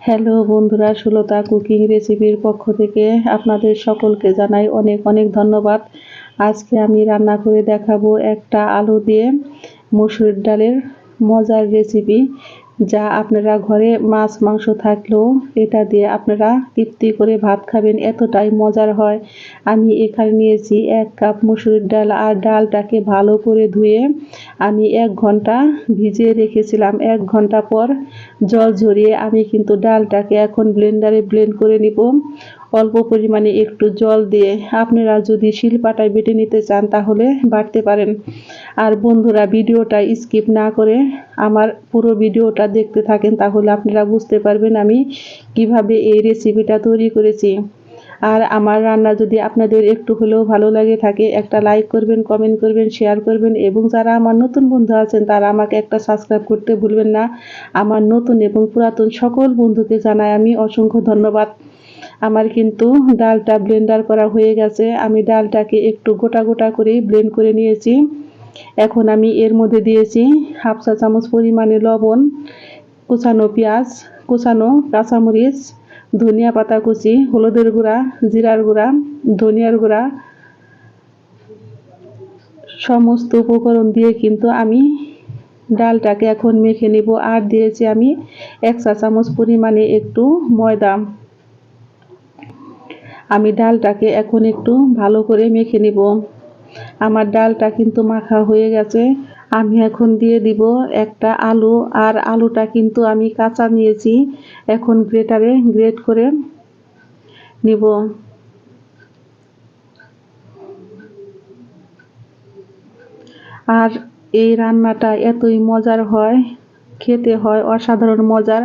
Hello বন্ধুরা, Sulata cooking রেসিপির পক্ষ থেকে আপনাদের সকলকে জানাই অনেক অনেক ধন্যবাদ। আজকে আমি রান্না করে দেখাবো একটা আলু দিয়ে মসুর ডালের মজার রেসিপি, যা আপনারা ঘরে মাছ মাংস থাকলেও এটা দিয়ে আপনারা তৃপ্তি করে ভাত খাবেন, এতটাই মজার হয়। আমি এখানে নিয়েছি 1 কাপ মসুর ডাল, আর ডালটাকে ভালো করে ধুয়ে আমি 1 ঘন্টা ভিজিয়ে রেখেছিলাম। 1 ঘন্টা পর জল ঝরিয়ে আমি কিন্তু ডালটাকে এখন ব্লেন্ডারে ব্লেন্ড করে নিব, অল্প পরিমাণে একটু জল দিয়ে। আপনারা যদি শিলপাটায় বেটে নিতে চান তাহলে বাটতে পারেন। আর বন্ধুরা, ভিডিওটা স্কিপ না করে আমার পুরো ভিডিওটা দেখতে থাকেন, তাহলে আপনারা বুঝতে পারবেন আমি কিভাবে এই রেসিপিটা তৈরি করেছি। আর আমার রান্না যদি আপনাদের একটু হলেও ভালো লাগে থাকে, একটা লাইক করবেন, কমেন্ট করবেন, শেয়ার করবেন, এবং যারা আমার নতুন বন্ধু আছেন তারা আমাকে একটা সাবস্ক্রাইব করতে ভুলবেন না। আমার নতুন এবং পুরাতন সকল বন্ধুকে জানাই আমি অসংখ্য ধন্যবাদ। আমার কিন্তু ডালটা ব্লেন্ডার করা হয়ে গেছে। আমি ডালটাকে একটু গোটা গোটা করে ব্লেন্ড করে নিয়েছি। এখন আমি এর মধ্যে দিয়েছি 1/2 চা চামচ পরিমাণে লবণ, কুচানো পেঁয়াজ, কুচানো কাঁচামরিচ, ধনিয়া পাতা কুচি, হলুদের গুঁড়া, জিরার গুঁড়া, ধনিয়ার গুঁড়া, সমস্ত উপকরণ দিয়ে কিন্তু আমি ডালটাকে এখন মেখে নেব। আর দিয়েছি আমি 1 চা চামচ পরিমাণে একটু ময়দা। আমি ডালটাকে এখন একটু ভালো করে মেখে নেব। আমার ডালটা কিন্তু মাখা হয়ে গেছে। আমি এখন দিয়ে দিব একটা আলু, আর আলুটা কিন্তু আমি কাঁচা নিয়েছি, এখন গ্রেটারে গ্রেট করে নিব। আর এই রান্নাটা এতই মজার হয়, খেতে হয় অসাধারণ মজার।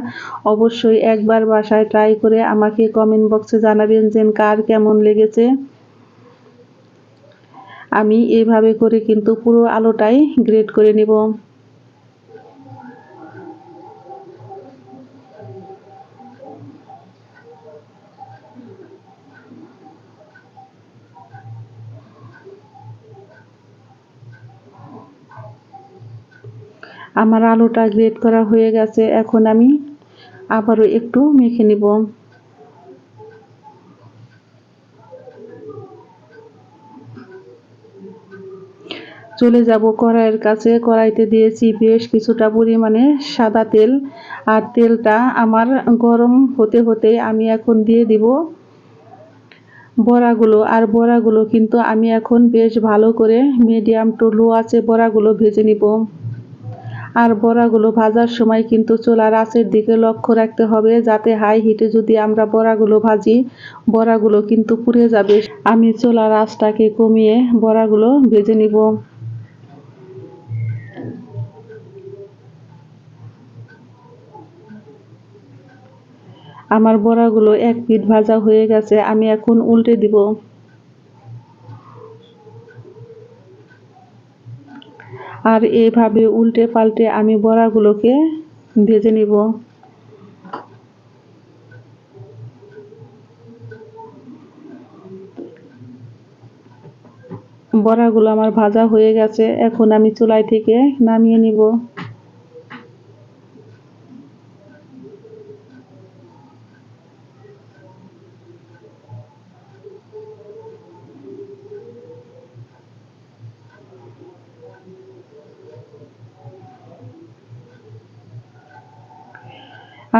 অবশ্যই একবার বাসায় ট্রাই করে আমাকে কমেন্ট বক্সে জানাবেন যে কার কেমন লেগেছে। আমি এইভাবে করে কিন্তু পুরো আলুটাই গ্রেট করে নেব। আমার আলুটা গ্রেট করা হয়ে গেছে, এখন আমি আবারও একটু মেখে নিব। চলে যাব কড়াইয়ের কাছে। কড়াইতে দিয়েছি বেশ কিছুটা পরিমাণে সাদা তেল, আর তেলটা আমার গরম হতে হতে আমি এখন দিয়ে দিব বড়াগুলো। আর বড়াগুলো কিন্তু আমি এখন বেশ ভালো করে মিডিয়াম টু লো আঁচে বড়াগুলো ভেজে নিব। আর বড়াগুলো ভাজার সময় কিন্তু চুলার আঁচের দিকে লক্ষ্য রাখতে হবে, যাতে হাই হিটে যদি আমরা বড়াগুলো ভাজি, বড়াগুলো কিন্তু পুড়ে যাবে। আমি চুলার আঁচটাকে কমিয়ে বড়াগুলো ভেজে নিব। আমার বড়াগুলো 1 পিঠ ভাজা হয়ে গেছে, আমি এখন উল্টে দিব। আর এইভাবে উল্টে পাল্টে আমি বড়াগুলোকে ভেজে নিব। বড়াগুলো আমার ভাজা হয়ে গেছে, এখন আমি চুলাই থেকে নামিয়ে নিব।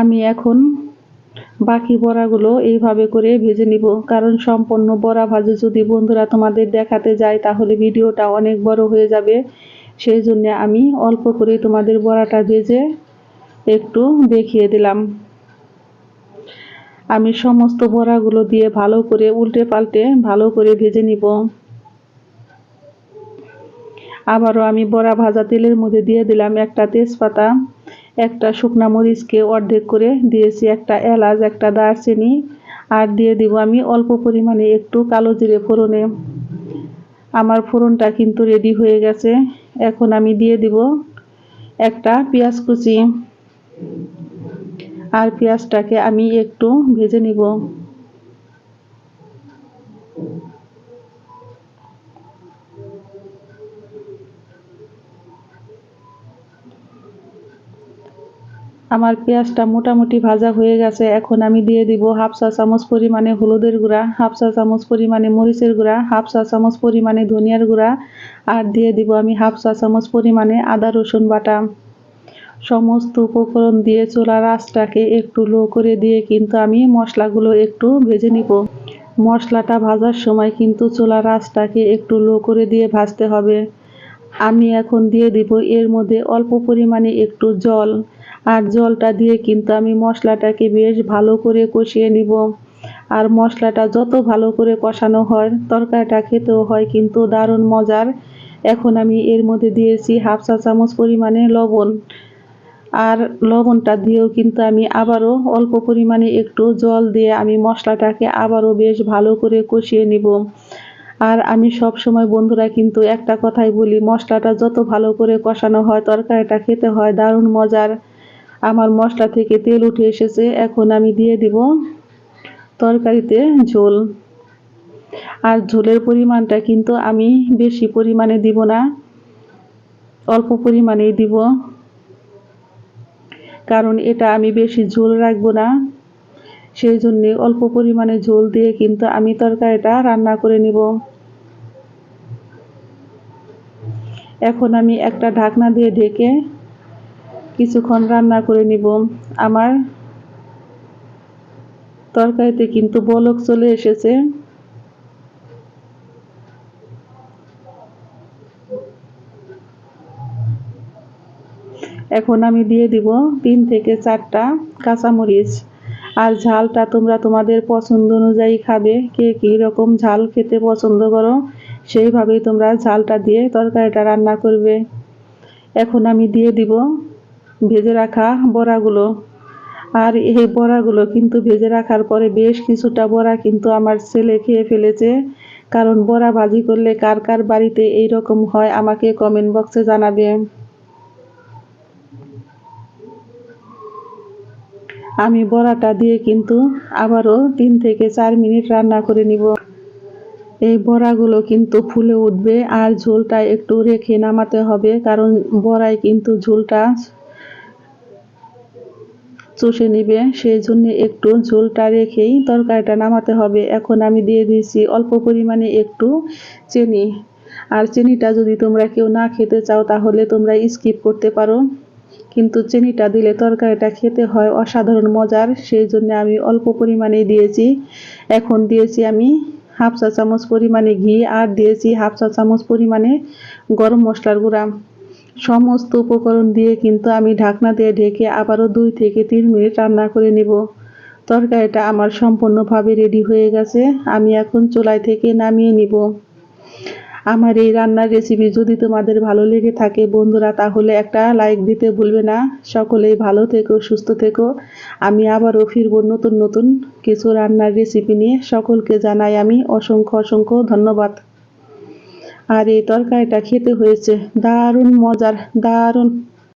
আমি এখন বাকি বড়াগুলো এইভাবে করে ভেজে নিব, কারণ সম্পূর্ণ বড়া ভাজি যদি বন্ধুরা তোমাদের দেখাতে যায় তাহলে ভিডিওটা অনেক বড় হয়ে যাবে। সেই জন্য আমি অল্প করে তোমাদের বড়াটা ভেজে একটু দেখিয়ে দিলাম। আমি সমস্ত বড়াগুলো দিয়ে ভালো করে উল্টে পাল্টে ভালো করে ভেজে নিব। আবারও আমি বড়া ভাজা তেলের মধ্যে দিয়ে দিলাম একটা তেজপাতা, একটা শুকনা মরিচকে অর্ধেক করে দিয়েছি, একটা এলাচ, একটা দারচিনি, আর দিয়ে দিব আমি অল্প পরিমাণে একটু কালো জিরে ফোড়নে। আমার ফোড়নটা কিন্তু রেডি হয়ে গেছে। এখন আমি দিয়ে দিব একটা পেঁয়াজ কুচি, আর পেঁয়াজটাকে আমি একটু ভেজে নিব। আমার পেঁয়াজটা মোটামুটি ভাজা হয়ে গেছে। এখন আমি দিয়ে দিব হাফ চা চামচ পরিমাণে হলুদের গুঁড়া, হাফ চা চামচ পরিমাণে মরিচের গুঁড়া, হাফ চা চামচ পরিমাণে ধনিয়ার গুঁড়া, আর দিয়ে দিব আমি হাফ চা চামচ পরিমাণে আদা রসুন বাটা। সমস্ত উপকরণ দিয়ে চুলার আঁচটাকে একটু লো করে দিয়ে কিন্তু আমি মশলাগুলো একটু ভেজে নিব। মশলাটা ভাজার সময় কিন্তু চুলার আঁচটাকে একটু লো করে দিয়ে ভাজতে হবে। আমি এখন দিয়ে দিব এর মধ্যে অল্প পরিমাণে একটু জল, আর জলটা দিয়ে কিন্তু আমি মশলাটাকে বেশ ভালো করে কষিয়ে নিব। আর মশলাটা যত ভালো করে কষানো হয় তরকারিটা খেতেও হয় কিন্তু দারুণ মজার। এখন আমি এর মধ্যে দিয়েছি হাফ চা চামচ পরিমাণে লবণ, আর লবণটা দিয়েও কিন্তু আমি আবারও অল্প পরিমাণে একটু জল দিয়ে আমি মশলাটাকে আবারও বেশ ভালো করে কষিয়ে নিব। আর আমি সব সময় বন্ধুরা কিন্তু একটা কথাই বলি, মশলাটা যত ভালো করে কষানো হয় তরকারিটা খেতে হয় দারুণ মজার। আমার মশলা থেকে তেল উঠে এসেছে। এখন আমি দিয়ে দিব তরকারিতে ঝোল। আর ঝোলের পরিমাণটা কিন্তু আমি বেশি পরিমাণে দিব না, অল্প পরিমাণেই দিব, কারণ এটা আমি বেশি ঝোল রাখবো না। সেই জন্য অল্প পরিমাণে ঝোল দিয়ে কিন্তু আমি তরকারিটা রান্না করে নিব। এখন আমি একটা ঢাকনা দিয়ে ঢেকে কিছুক্ষণ রান্না করে নিব। আমার তরকারিতে কিন্তু বলক চলে এসেছে। এখন আমি দিয়ে দিব 3 থেকে 4টা কাঁচামরিচ। আর ঝালটা তোমরা তোমাদের পছন্দ অনুযায়ী খাবে, কে কী রকম ঝাল খেতে পছন্দ করো সেইভাবেই তোমরা ঝালটা দিয়ে তরকারিটা রান্না করবে। এখন আমি দিয়ে দিব ভেজে রাখা বড়াগুলো। আর এই বড়াগুলো কিন্তু ভেজে রাখার পরে বেশ কিছুটা বড়া কিন্তু আমার ছেলে খেয়ে ফেলেছে। কারণ বড়া ভাজি করলে কার কার বাড়িতে এই রকম হয় আমাকে কমেন্ট বক্সে জানাবে। আমি বড়াটা দিয়ে কিন্তু আবারও 3 থেকে 4 মিনিট রান্না করে নিব। এই বড়াগুলো কিন্তু ফুলে উঠবে আর ঝোলটা একটু রেখে নামাতে হবে, কারণ বড়ায় কিন্তু ঝোলটা চষে নিবে, সেই জন্য একটু ঝোলটা রেখেই তরকারিটা নামাতে হবে। এখন আমি দিয়ে দিয়েছি অল্প পরিমাণে একটু চিনি। আর চিনিটা যদি তোমরা কেউ না খেতে চাও তাহলে তোমরা স্কিপ করতে পারো, কিন্তু চিনিটা দিলে তরকারিটা খেতে হয় অসাধারণ মজার, সেই জন্য আমি অল্প পরিমাণেই দিয়েছি। এখন দিয়েছি আমি হাফ চা চামচ পরিমাণে ঘি, আর দিয়েছি হাফ চা চামচ পরিমাণে গরম মশলার গুঁড়া। সমস্ত উপকরণ দিয়ে কিন্তু আমি ঢাকনা দিয়ে ঢেকে আবারও 2 থেকে 3 মিনিট রান্না করে নিব। তরকারিটা আমার সম্পূর্ণভাবে রেডি হয়ে গেছে। আমি এখন চুলায় থেকে নামিয়ে নিব। আমার এই রান্নার রেসিপি যদি তোমাদের ভালো লেগে থাকে বন্ধুরা, তাহলে একটা লাইক দিতে ভুলবে না। সকলেই ভালো থেকো, সুস্থ থেকো। আমি আবারও ফিরবো নতুন নতুন কিছু রান্নার রেসিপি নিয়ে। সকলকে জানাই আমি অসংখ্য অসংখ্য ধন্যবাদ। আর এই তরকারিটা খেতে হয়েছে দারুণ মজার, দারুণ।